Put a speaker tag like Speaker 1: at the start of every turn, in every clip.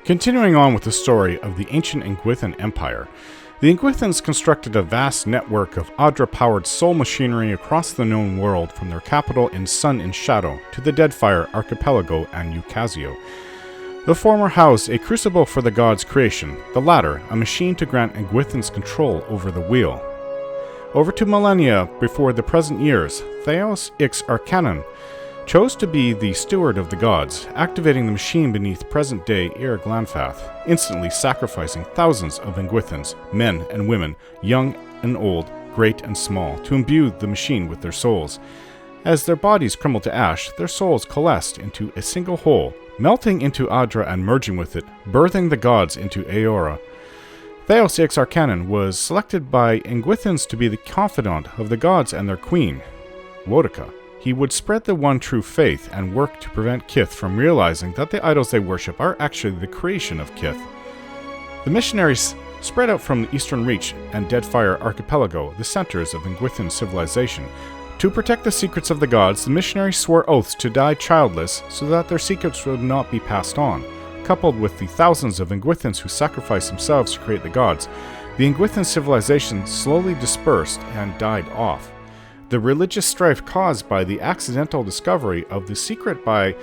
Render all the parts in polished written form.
Speaker 1: Continuing on with the story of the ancient Engwithan Empire, the Engwithans constructed a vast network of Adra-powered soul machinery across the known world, from their capital in Sun and Shadow to the Deadfire Archipelago and Ucasio. The former housed a crucible for the god's creation, the latter a machine to grant Engwithans control over the wheel. Over 2 millennia before the present years, Theos Ix Arcanon chose to be the steward of the gods, activating the machine beneath present-day Ir Glanfath, instantly sacrificing thousands of Engwithans, men and women, young and old, great and small, to imbue the machine with their souls. As their bodies crumbled to ash, their souls coalesced into a single whole, melting into Adra and merging with it, birthing the gods into Aora. Theos Ix Arcanon was selected by Engwithans to be the confidant of the gods and their queen, Wodaka. He would spread the one true faith and work to prevent Kith from realizing that the idols they worship are actually the creation of Kith. The missionaries spread out from the Eastern Reach and Deadfire Archipelago, the centers of Engwithan civilization. To protect the secrets of the gods, the missionaries swore oaths to die childless so that their secrets would not be passed on. Coupled with the thousands of Engwithans who sacrificed themselves to create the gods, the Engwithan civilization slowly dispersed and died off. The religious strife caused by the accidental discovery of the secret by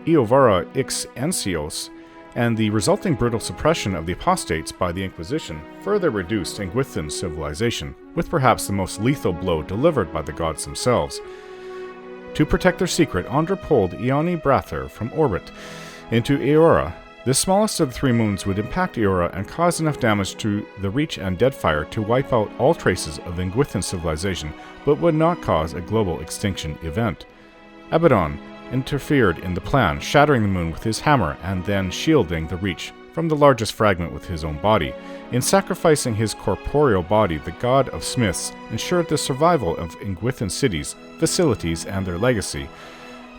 Speaker 1: Eovara Ix Encios and the resulting brutal suppression of the apostates by the Inquisition further reduced Engwithan civilization, with perhaps the most lethal blow delivered by the gods themselves. To protect their secret, Andra pulled Ioni Brather from orbit into Aora. The smallest of the 3 moons would impact Aora and cause enough damage to the Reach and Deadfire to wipe out all traces of Engwithan civilization, but would not cause a global extinction event. Abaddon interfered in the plan, shattering the moon with his hammer and then shielding the Reach from the largest fragment with his own body. In sacrificing his corporeal body, the god of smiths ensured the survival of Engwithan cities, facilities, and their legacy.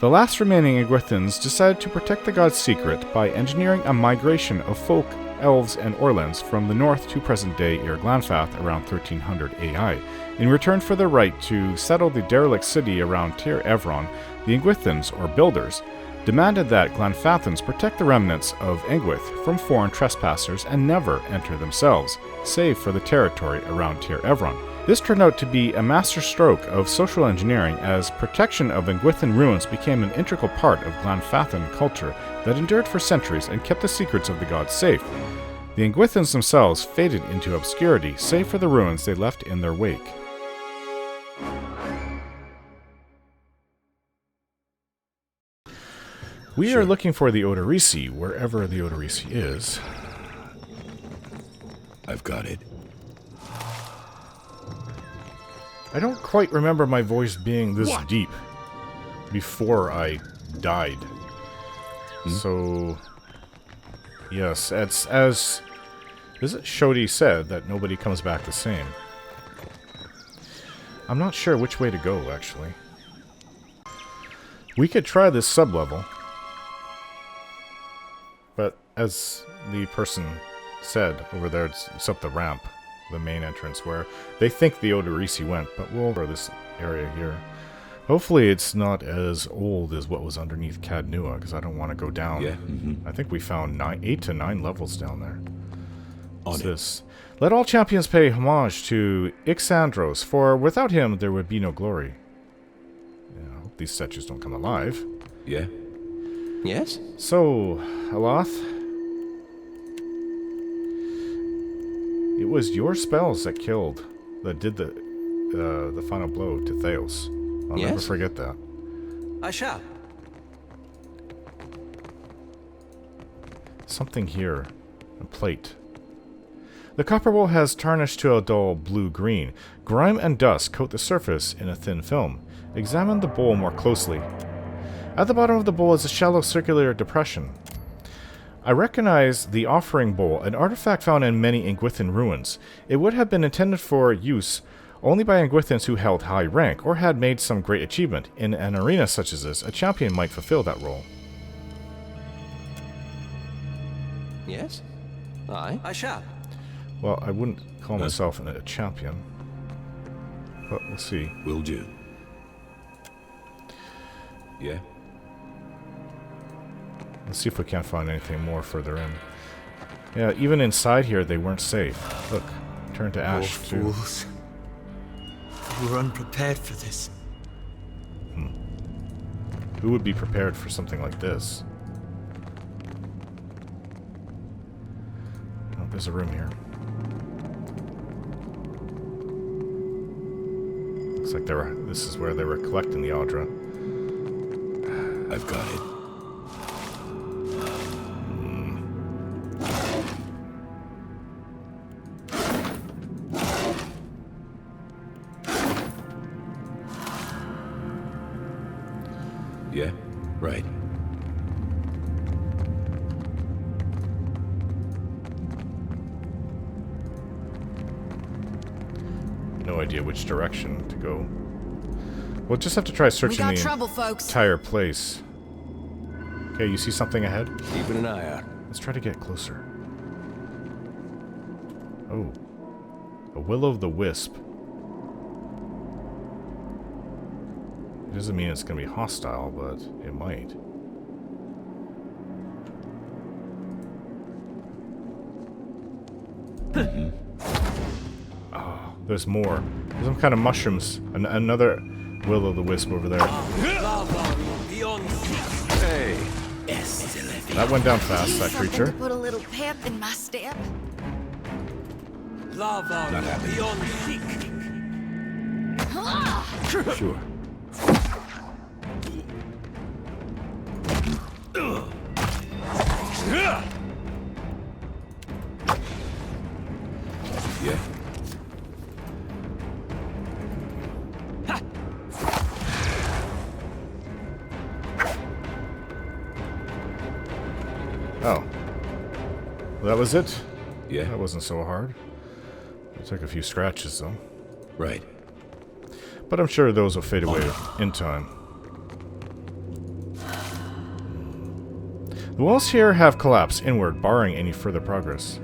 Speaker 1: The last remaining Engwithans decided to protect the god's secret by engineering a migration of folk, elves, and Orlans from the north to present-day Ir Glanfath around 1300 AI. In return for their right to settle the derelict city around Tir Evron, the Engwithans, or Builders, demanded that Glanfathans protect the remnants of Engwith from foreign trespassers and never enter themselves, save for the territory around Tir Evron. This turned out to be a masterstroke of social engineering, as protection of Engwithan ruins became an integral part of Glanfathan culture that endured for centuries and kept the secrets of the gods safe. The Engwithans themselves faded into obscurity, save for the ruins they left in their wake. We are looking for the Oderisi, wherever the Oderisi is.
Speaker 2: I've got it.
Speaker 1: I don't quite remember my voice being this deep before I died. So, yes, it's as Shodi said, that nobody comes back the same. I'm not sure which way to go, actually. We could try this sub-level. But as the person said over there, it's up the ramp, the main entrance, where they think the Oderisi went, but we'll go this area here. Hopefully it's not as old as what was underneath Cadnua, because I don't want to go down.
Speaker 2: Yeah.
Speaker 1: I think we found 8 to 9 levels down there. What's this? Let all champions pay homage to Ixandros, for without him there would be no glory. Yeah, I hope these statues don't come alive.
Speaker 2: Yeah.
Speaker 3: Yes?
Speaker 1: So, Aloth, it was your spells that did the final blow to Theos. I'll never forget that.
Speaker 3: I shall.
Speaker 1: Something here. A plate. The copper bowl has tarnished to a dull blue-green. Grime and dust coat the surface in a thin film. Examine the bowl more closely. At the bottom of the bowl is a shallow circular depression. I recognize the offering bowl, an artifact found in many Engwithan ruins. It would have been intended for use only by Engwithans who held high rank, or had made some great achievement. In an arena such as this, a champion might fulfill that role.
Speaker 3: Yes? I shall.
Speaker 1: Well, I wouldn't call myself a champion. But we'll see.
Speaker 2: Will do. Yeah.
Speaker 1: Let's see if we can't find anything more further in. Yeah, even inside here, they weren't safe. Look, turn to ash, too.
Speaker 2: Fools. We were unprepared for this.
Speaker 1: Who would be prepared for something like this? Oh, there's a room here. Looks like this is where they were collecting the Audra.
Speaker 4: I've got it. Yeah, right.
Speaker 1: No idea which direction to go. We'll just have to try searching the entire place. Okay, you see something ahead?
Speaker 3: Keeping an eye out.
Speaker 1: Let's try to get closer. Oh. A will-o'-the-wisp. It doesn't mean it's going to be hostile, but it might. Oh, there's more. There's some kind of mushrooms. Another will-o'-the-wisp over there.
Speaker 3: Hey.
Speaker 1: That went down fast, that creature.
Speaker 5: To put a little pep in my step.
Speaker 4: Not happy. Sure. Yeah.
Speaker 1: Oh. Well, that was it?
Speaker 4: Yeah.
Speaker 1: That wasn't so hard. It took a few scratches, though.
Speaker 4: Right.
Speaker 1: But I'm sure those will fade away in time. The walls here have collapsed inward, barring any further progress.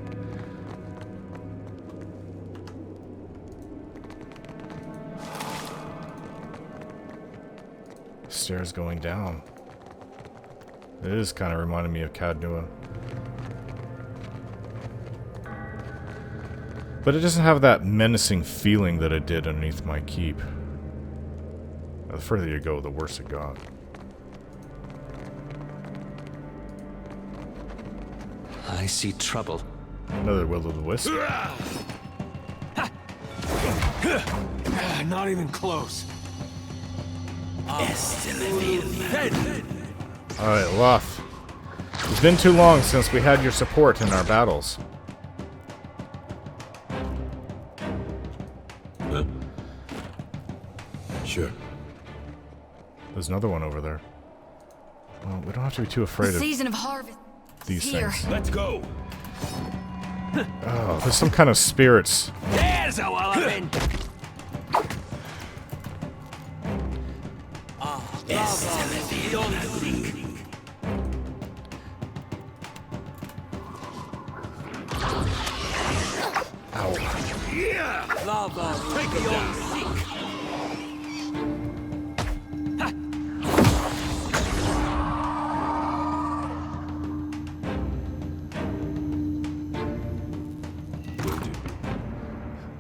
Speaker 1: Stairs going down. It is kind of reminding me of Cadnua. But it doesn't have that menacing feeling that it did underneath my keep. The further you go, the worse it got.
Speaker 3: I see trouble.
Speaker 1: Another will-o'-the-wisp.
Speaker 2: Not even close.
Speaker 1: Alright, Luff. It's been too long since we had your support in our battles.
Speaker 4: Huh? Sure.
Speaker 1: There's another one over there. Well, we don't have to be too afraid
Speaker 5: The
Speaker 1: of
Speaker 5: season of harvest
Speaker 1: these
Speaker 5: here.
Speaker 1: things.
Speaker 4: Let's go.
Speaker 1: Oh, there's some kind of spirits.
Speaker 3: There's a walloping.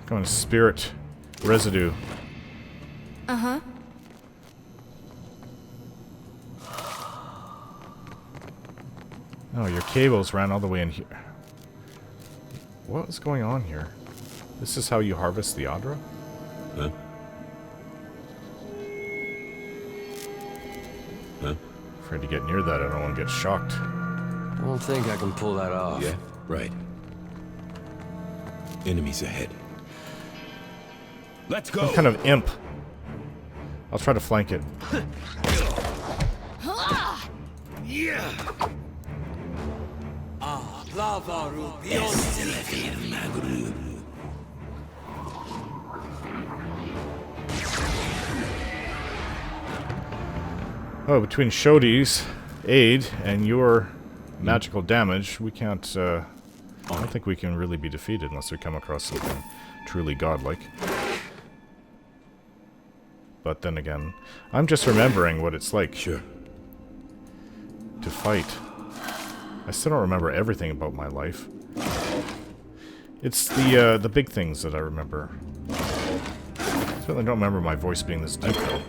Speaker 1: Kind of spirit residue.
Speaker 5: Uh-huh.
Speaker 1: Oh, your cables ran all the way in here. What is going on here? This is how you harvest the Audra?
Speaker 4: Huh? Huh?
Speaker 1: Afraid to get near that, I don't want to get shocked.
Speaker 3: I don't think I can pull that off.
Speaker 4: Yeah, right. Enemies ahead. Let's go.
Speaker 1: Some kind of imp. I'll try to flank it. Oh, between Shodi's aid and your magical damage, we can't, I don't think we can really be defeated unless we come across something truly godlike. But then again, I'm just remembering what it's like
Speaker 4: Sure.
Speaker 1: to fight. I still don't remember everything about my life. It's the big things that I remember. Certainly don't remember my voice being this deep, though.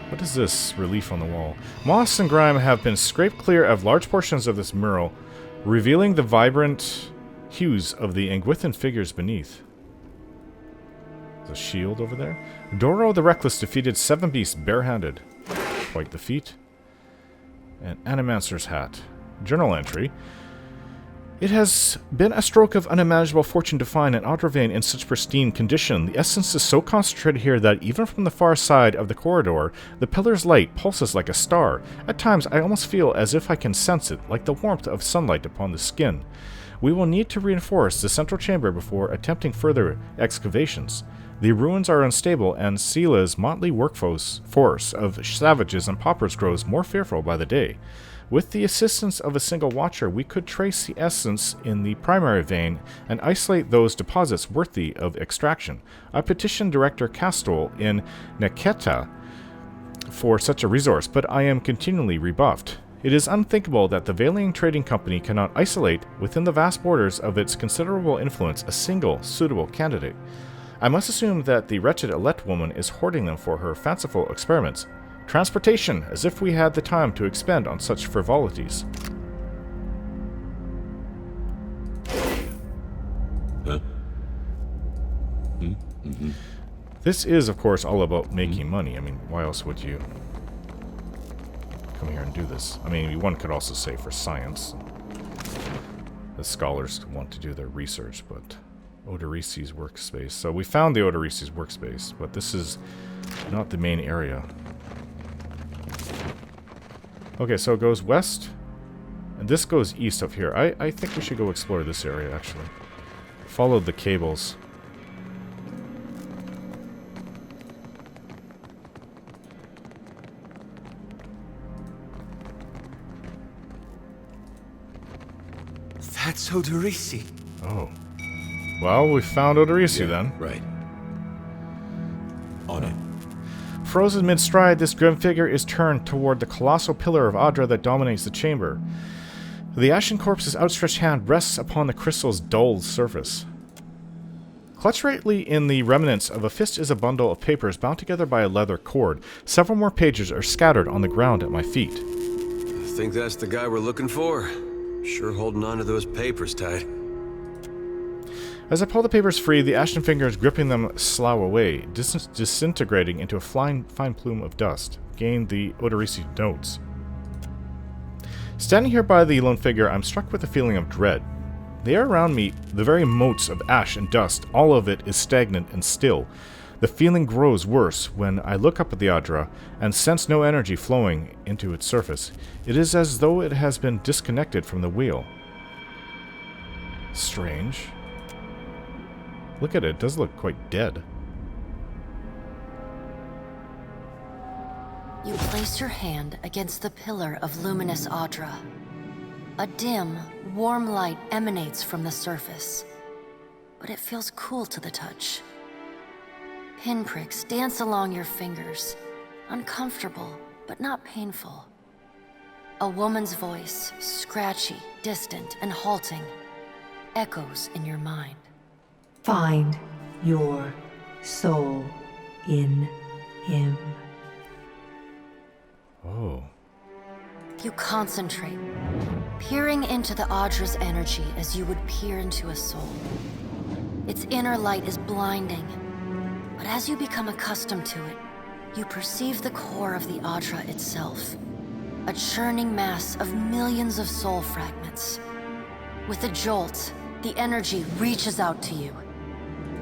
Speaker 1: What is this relief on the wall? Moss and grime have been scraped clear of large portions of this mural, revealing the vibrant hues of the Engwithan figures beneath. There's a shield over there. Doro the Reckless defeated 7 beasts barehanded. Quite the feat. An Animancer's hat. Journal entry. It has been a stroke of unimaginable fortune to find an Audra vein in such pristine condition. The essence is so concentrated here that even from the far side of the corridor, the pillar's light pulses like a star. At times, I almost feel as if I can sense it, like the warmth of sunlight upon the skin. We will need to reinforce the central chamber before attempting further excavations. The ruins are unstable, and Sela's motley workforce of savages and paupers grows more fearful by the day. With the assistance of a single watcher, we could trace the essence in the primary vein and isolate those deposits worthy of extraction. I petitioned Director Castol in Neketa for such a resource, but I am continually rebuffed. It is unthinkable that the Valian Trading Company cannot isolate, within the vast borders of its considerable influence, a single suitable candidate. I must assume that the wretched Alette woman is hoarding them for her fanciful experiments. Transportation, as if we had the time to expend on such frivolities.
Speaker 4: Huh?
Speaker 1: This is, of course, all about making money. I mean, why else would you come here and do this? I mean, one could also say for science. The scholars want to do their research, but Oderisi's workspace. So we found the Oderisi's workspace, but this is not the main area. Okay, so it goes west, and this goes east up here. I think we should go explore this area, actually. Follow the cables.
Speaker 2: That's Oderisi.
Speaker 1: Oh. Well, we found Oderisi then.
Speaker 4: Right. On it.
Speaker 1: Frozen mid-stride, this grim figure is turned toward the colossal pillar of Audra that dominates the chamber. The ashen corpse's outstretched hand rests upon the crystal's dull surface. Clutched rightly in the remnants of a fist is a bundle of papers bound together by a leather cord. Several more pages are scattered on the ground at my feet.
Speaker 3: I think that's the guy we're looking for. Sure holding on to those papers tight.
Speaker 1: As I pull the papers free, the ashen fingers gripping them slough away, disintegrating into a fine plume of dust. Gain the Oderisi notes. Standing here by the lone figure, I'm struck with a feeling of dread. The air around me, the very motes of ash and dust, all of it is stagnant and still. The feeling grows worse when I look up at the Audra and sense no energy flowing into its surface. It is as though it has been disconnected from the wheel. Strange. Look at it, it does look quite dead.
Speaker 6: You place your hand against the pillar of luminous Audra. A dim, warm light emanates from the surface, but it feels cool to the touch. Pinpricks dance along your fingers, uncomfortable, but not painful. A woman's voice, scratchy, distant, and halting, echoes in your mind.
Speaker 7: Find your soul in him.
Speaker 1: Oh.
Speaker 6: You concentrate, peering into the Audra's energy as you would peer into a soul. Its inner light is blinding, but as you become accustomed to it, you perceive the core of the Audra itself, a churning mass of millions of soul fragments. With a jolt, the energy reaches out to you.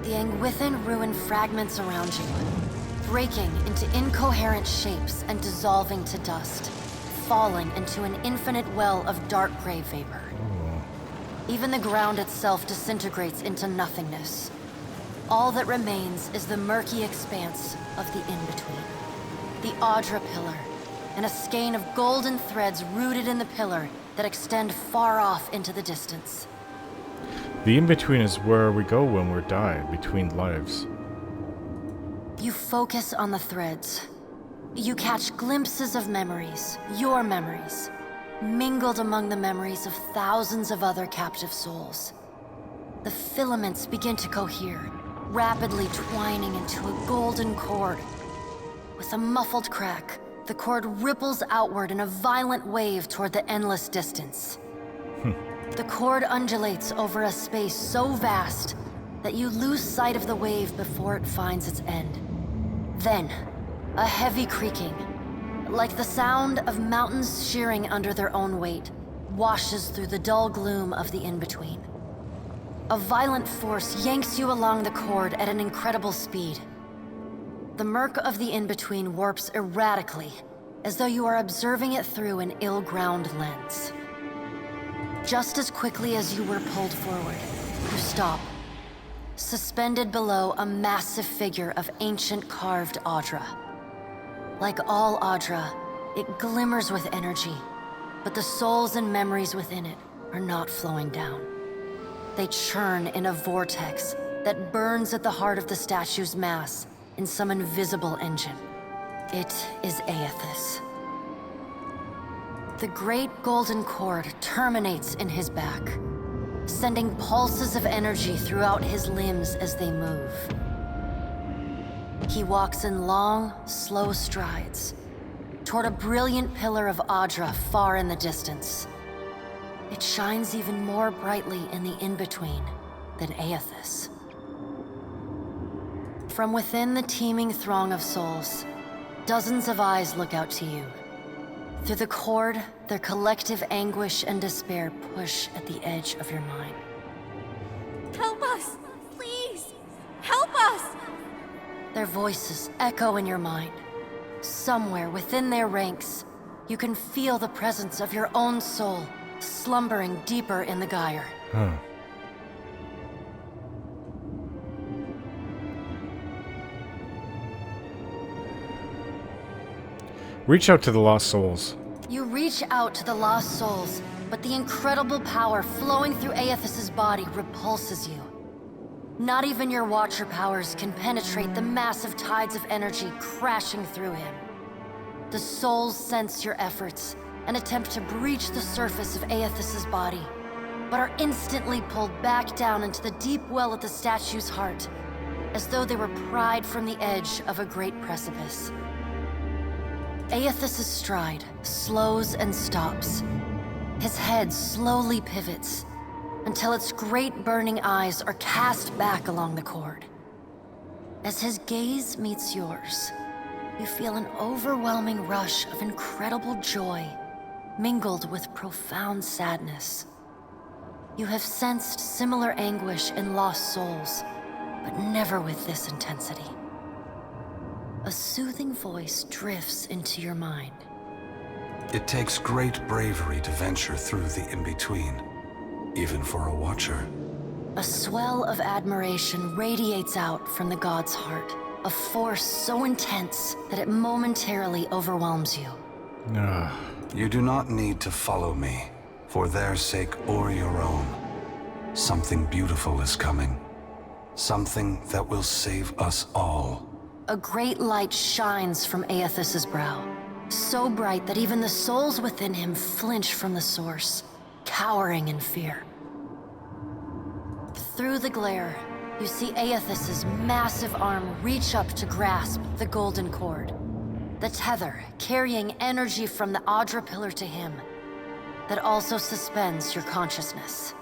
Speaker 6: The Engwithan ruin fragments around you, breaking into incoherent shapes and dissolving to dust, falling into an infinite well of dark gray vapor. Even the ground itself disintegrates into nothingness. All that remains is the murky expanse of the in-between. The Audra pillar, and a skein of golden threads rooted in the pillar that extend far off into the distance.
Speaker 1: The in-between is where we go when we're dying, between lives.
Speaker 6: You focus on the threads. You catch glimpses of memories, your memories. mingled among the memories of thousands of other captive souls. The filaments begin to cohere, rapidly twining into a golden cord. With a muffled crack, the cord ripples outward in a violent wave toward the endless distance. The cord undulates over a space so vast that you lose sight of the wave before it finds its end. Then, a heavy creaking, like the sound of mountains shearing under their own weight, washes through the dull gloom of the in-between. A violent force yanks you along the cord at an incredible speed. The murk of the in-between warps erratically, as though you are observing it through an ill-ground lens. Just as quickly as you were pulled forward, you stop, suspended below a massive figure of ancient carved Audra. Like all Audra, it glimmers with energy, but the souls and memories within it are not flowing down. They churn in a vortex that burns at the heart of the statue's mass in some invisible engine. It is Aethys. The great golden cord terminates in his back, sending pulses of energy throughout his limbs as they move. He walks in long, slow strides toward a brilliant pillar of Audra far in the distance. It shines even more brightly in the in-between than Aethys. From within the teeming throng of souls, dozens of eyes look out to you. Through the cord, their collective anguish and despair push at the edge of your mind.
Speaker 5: Help us! Please! Help us!
Speaker 6: Their voices echo in your mind. Somewhere within their ranks, you can feel the presence of your own soul slumbering deeper in the gyre.
Speaker 1: Reach out to the lost souls.
Speaker 6: You reach out to the lost souls, but the incredible power flowing through Aethys' body repulses you. Not even your Watcher powers can penetrate the massive tides of energy crashing through him. The souls sense your efforts and attempt to breach the surface of Aethys' body, but are instantly pulled back down into the deep well at the statue's heart, as though they were pried from the edge of a great precipice. Aethys' stride slows and stops. His head slowly pivots until its great burning eyes are cast back along the cord. As his gaze meets yours, you feel an overwhelming rush of incredible joy mingled with profound sadness. You have sensed similar anguish in lost souls, but never with this intensity. A soothing voice drifts into your mind.
Speaker 8: It takes great bravery to venture through the in-between, even for a Watcher.
Speaker 6: A swell of admiration radiates out from the god's heart, a force so intense that it momentarily overwhelms you.
Speaker 8: You do not need to follow me, for their sake or your own. Something beautiful is coming. Something that will save us all.
Speaker 6: A great light shines from Aethys' brow, so bright that even the souls within him flinch from the source, cowering in fear. Through the glare, you see Aethys' massive arm reach up to grasp the golden cord. The tether carrying energy from the Audra pillar to him that also suspends your consciousness.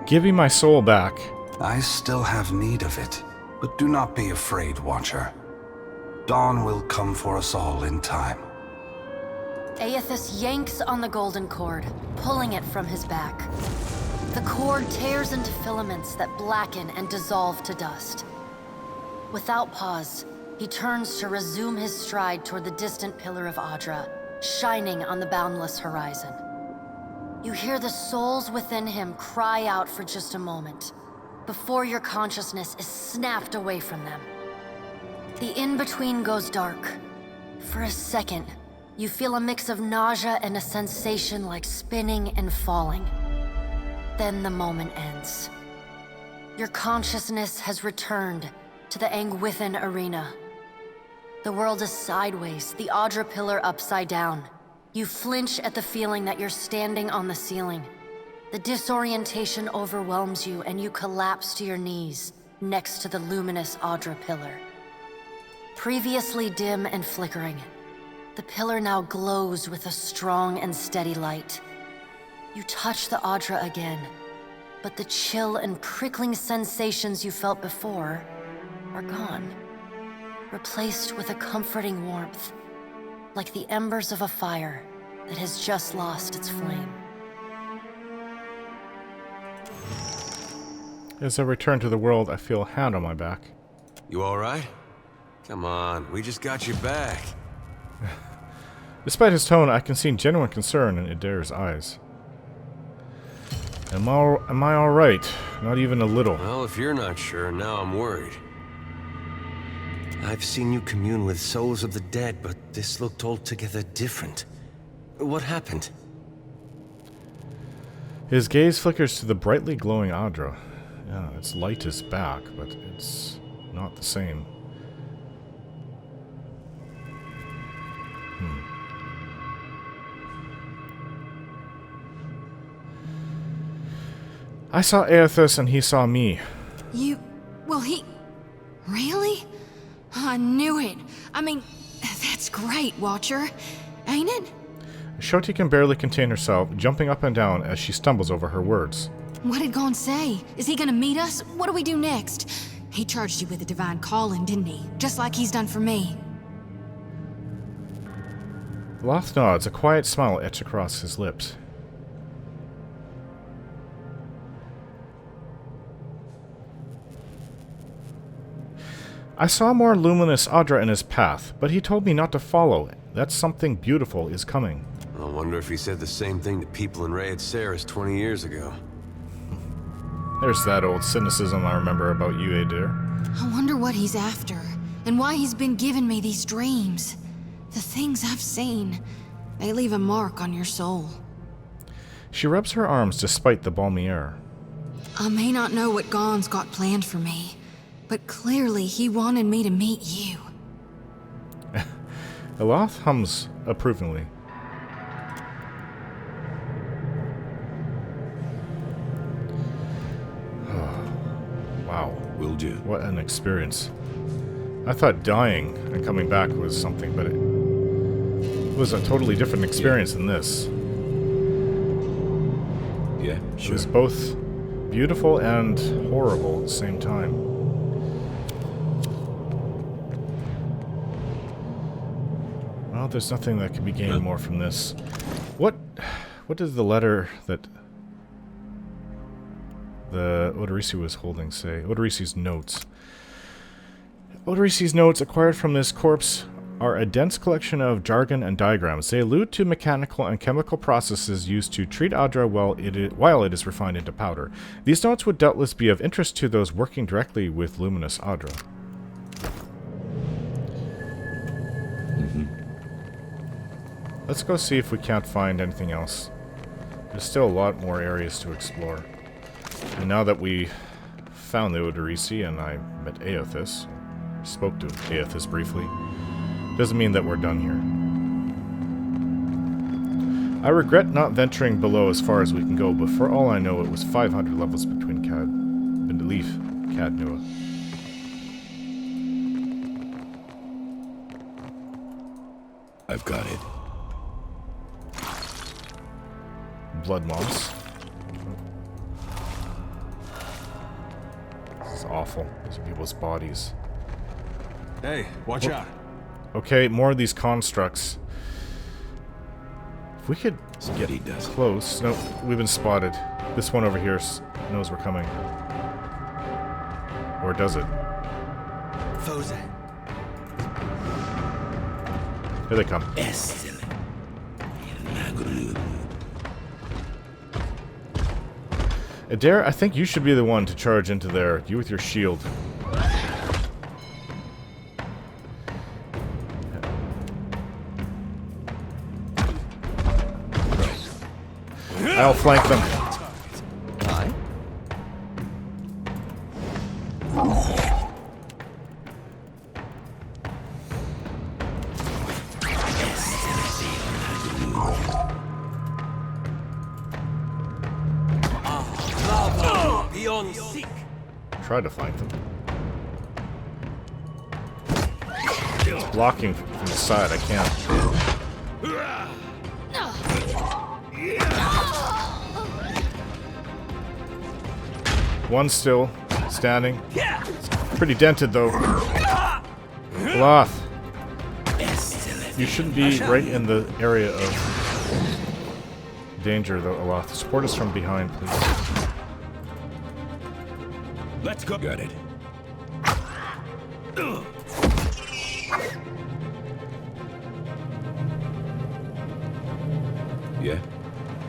Speaker 1: Give me my soul back.
Speaker 8: I still have need of it, but do not be afraid, Watcher. Dawn will come for us all in time.
Speaker 6: Aethys yanks on the golden cord, pulling it from his back. The cord tears into filaments that blacken and dissolve to dust. Without pause, he turns to resume his stride toward the distant pillar of Audra, shining on the boundless horizon. You hear the souls within him cry out for just a moment, before your consciousness is snapped away from them. The in-between goes dark. For a second, you feel a mix of nausea and a sensation like spinning and falling. Then the moment ends. Your consciousness has returned to the Engwithan arena. The world is sideways, the Audra pillar upside down. You flinch at the feeling that you're standing on the ceiling. The disorientation overwhelms you and you collapse to your knees next to the luminous Audra pillar. Previously dim and flickering, the pillar now glows with a strong and steady light. You touch the Audra again, but the chill and prickling sensations you felt before are gone, replaced with a comforting warmth, like the embers of a fire that has just lost its flame.
Speaker 1: As I return to the world, I feel a hand on my back.
Speaker 3: You alright? Come on, we just got you back.
Speaker 1: Despite his tone, I can see genuine concern in Oderisi's eyes. Am I alright? Not even a little.
Speaker 3: Well, if you're not sure, now I'm worried. I've seen you commune with souls of the dead, but this looked altogether different. What happened?
Speaker 1: His gaze flickers to the brightly glowing Audra. Yeah, its light is back, but it's not the same. I saw Aethys and he saw me.
Speaker 9: Really? I knew it. I mean, that's great, Watcher. Ain't it?
Speaker 1: Shoti can barely contain herself, jumping up and down as she stumbles over her words.
Speaker 9: What did Gon say? Is he gonna meet us? What do we do next? He charged you with a divine calling, didn't he? Just like he's done for me.
Speaker 1: Loth nods, a quiet smile etched across his lips. I saw more luminous Audra in his path, but he told me not to follow. That something beautiful is coming.
Speaker 3: I wonder if he said the same thing to people in Rayed Saris 20 years ago.
Speaker 1: There's that old cynicism I remember about you, Adair.
Speaker 9: I wonder what he's after, and why he's been giving me these dreams. The things I've seen, they leave a mark on your soul.
Speaker 1: She rubs her arms despite the balmy air.
Speaker 9: I may not know what Gon's got planned for me, but clearly he wanted me to meet you.
Speaker 1: Eloth hums approvingly. Wow.
Speaker 4: Will do.
Speaker 1: What an experience. I thought dying and coming back was something, but it was a totally different experience than this.
Speaker 4: Yeah,
Speaker 1: It
Speaker 4: sure.
Speaker 1: was both beautiful and horrible at the same time. Well, there's nothing that can be gained more from this. What does the letter that the Oderisi was holding say? Oderisi's notes. Oderisi's notes acquired from this corpse are a dense collection of jargon and diagrams. They allude to mechanical and chemical processes used to treat Audra while it is refined into powder. These notes would doubtless be of interest to those working directly with luminous Audra. Let's go see if we can't find anything else. There's still a lot more areas to explore. And now that we found the Oderisi and I met Aethys, spoke to Aethys briefly, doesn't mean that we're done here. I regret not venturing below as far as we can go, but for all I know it was 500 levels between Leaf, Cadnua.
Speaker 4: I've got it.
Speaker 1: Blood moss. This is awful. These are people's bodies.
Speaker 2: Hey, watch out.
Speaker 1: Okay, more of these constructs. If we could get
Speaker 4: He does.
Speaker 1: close. No, we've been spotted. This one over here knows we're coming. Or does it?
Speaker 2: Foze.
Speaker 1: Here they come. Adair, I think you should be the one to charge into there. You with your shield. I'll flank them. Try to find them. It's blocking from the side. I can't. One still standing. It's pretty dented though. Oloth, you shouldn't be right in the area of danger though, Oloth. Support us from behind, please.
Speaker 4: Let's go. Got it. Yeah.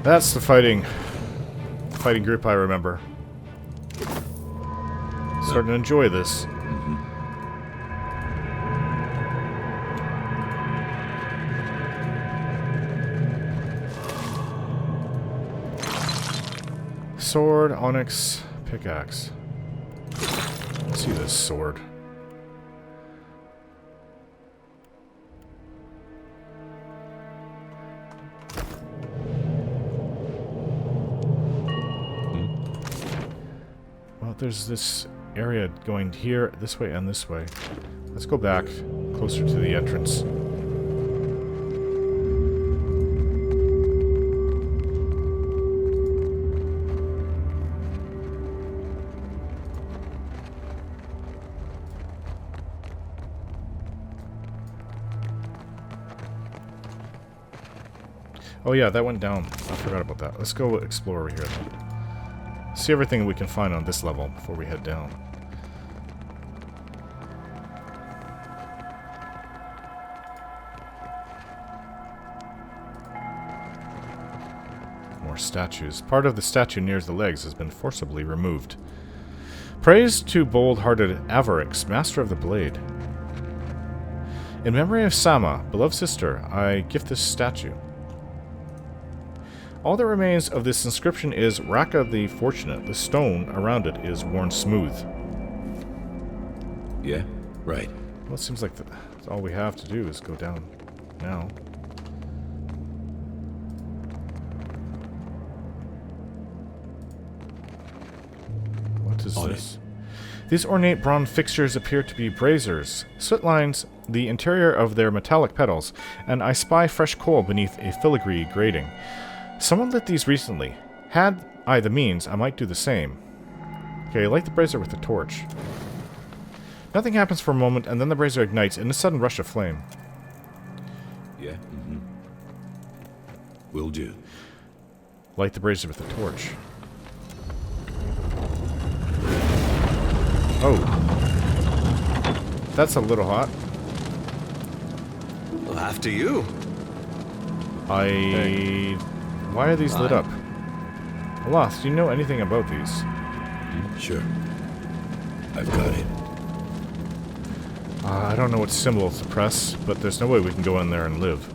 Speaker 1: That's the fighting group I remember. Starting to enjoy this. Sword, onyx, pickaxe. Let's see this sword. Well, there's this area going here, this way, and this way. Let's go back closer to the entrance. Oh yeah, that went down. I forgot about that. Let's go explore over here then. See everything we can find on this level before we head down. More statues. Part of the statue near the legs has been forcibly removed. Praise to bold-hearted Avarix, master of the blade. In memory of Sama, beloved sister, I gift this statue. All that remains of this inscription is Raka the Fortunate. The stone around it is worn smooth.
Speaker 4: Yeah, right.
Speaker 1: Well, it seems like that's all we have to do is go down now. What is this? These ornate bronze fixtures appear to be braziers. Soot lines the interior of their metallic petals, and I spy fresh coal beneath a filigree grating. Someone lit these recently. Had I the means, I might do the same. Okay, light the brazier with a torch. Nothing happens for a moment, and then the brazier ignites in a sudden rush of flame.
Speaker 4: Yeah, Will do.
Speaker 1: Light the brazier with a torch. Oh. That's a little hot.
Speaker 3: Well, after you.
Speaker 1: Why are these lit up? Oloth, do you know anything about these?
Speaker 4: Sure. I've got it.
Speaker 1: I don't know what symbol to press, but there's no way we can go in there and live.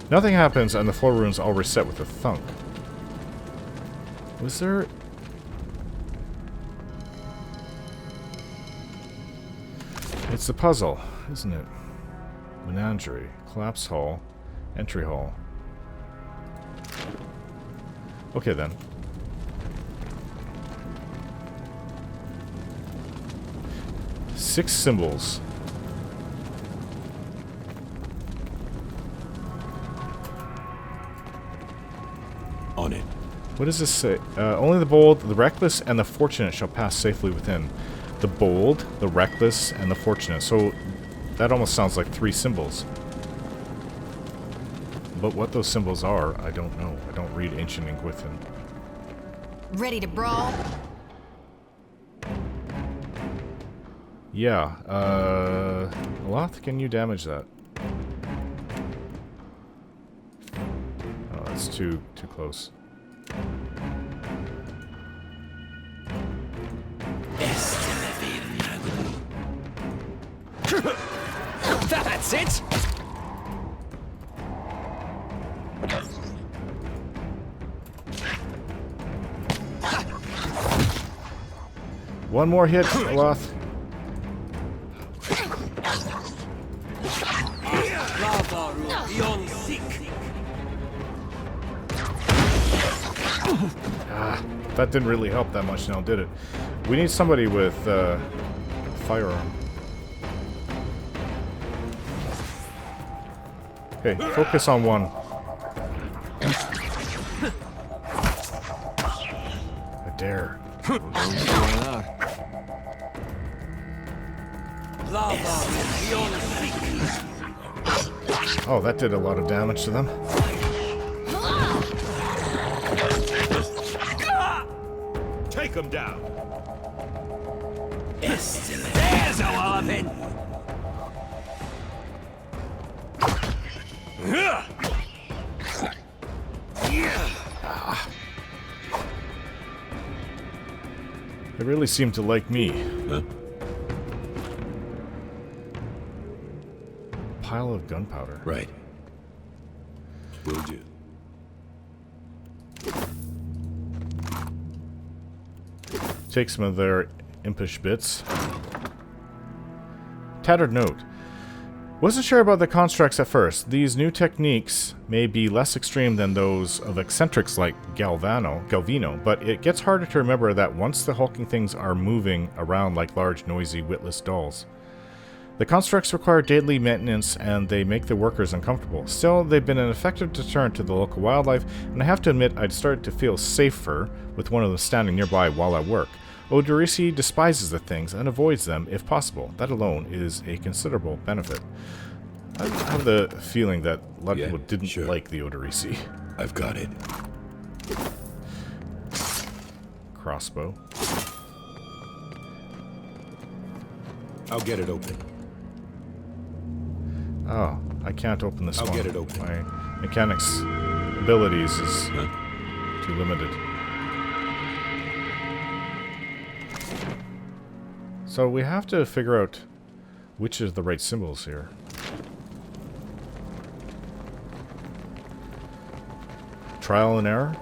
Speaker 1: Nothing happens, and the floor runes all reset with a thunk. Was there... It's the puzzle, isn't it? Menagerie, collapse hall, entry hall. Okay then. Six symbols.
Speaker 4: On it.
Speaker 1: What does this say? Only the bold, the reckless, and the fortunate shall pass safely within. The bold, the reckless, and the fortunate. So that almost sounds like three symbols. But what those symbols are, I don't know. I don't read Ancient Engwithan.
Speaker 9: Ready to brawl?
Speaker 1: Yeah, Oloth, can you damage that? Oh, that's too close.
Speaker 2: That's it!
Speaker 1: One more hit, Oloth. That didn't really help that much now, did it? We need somebody with firearm. Okay, focus on one. I dare. Oh, that did a lot of damage to them.
Speaker 4: Take him down.
Speaker 2: There's a walloping!
Speaker 1: They really seem to like me.
Speaker 4: Huh?
Speaker 1: Pile of gunpowder.
Speaker 4: Right. Will do.
Speaker 1: Take some of their impish bits. Tattered note. Wasn't sure about the constructs at first. These new techniques may be less extreme than those of eccentrics like Galvino, but it gets harder to remember that once the hulking things are moving around like large, noisy, witless dolls. The constructs require daily maintenance and they make the workers uncomfortable. Still, they've been an effective deterrent to the local wildlife, and I have to admit I'd started to feel safer with one of them standing nearby while I work. Oderisi despises the things and avoids them if possible. That alone is a considerable benefit. I have the feeling that a lot of people didn't like the Oderisi.
Speaker 4: I've got it.
Speaker 1: Crossbow.
Speaker 4: I'll get it open.
Speaker 1: Oh, I can't open this one.
Speaker 4: I'll get it open.
Speaker 1: My mechanics abilities is too limited. So we have to figure out which is the right symbols here. Trial and error?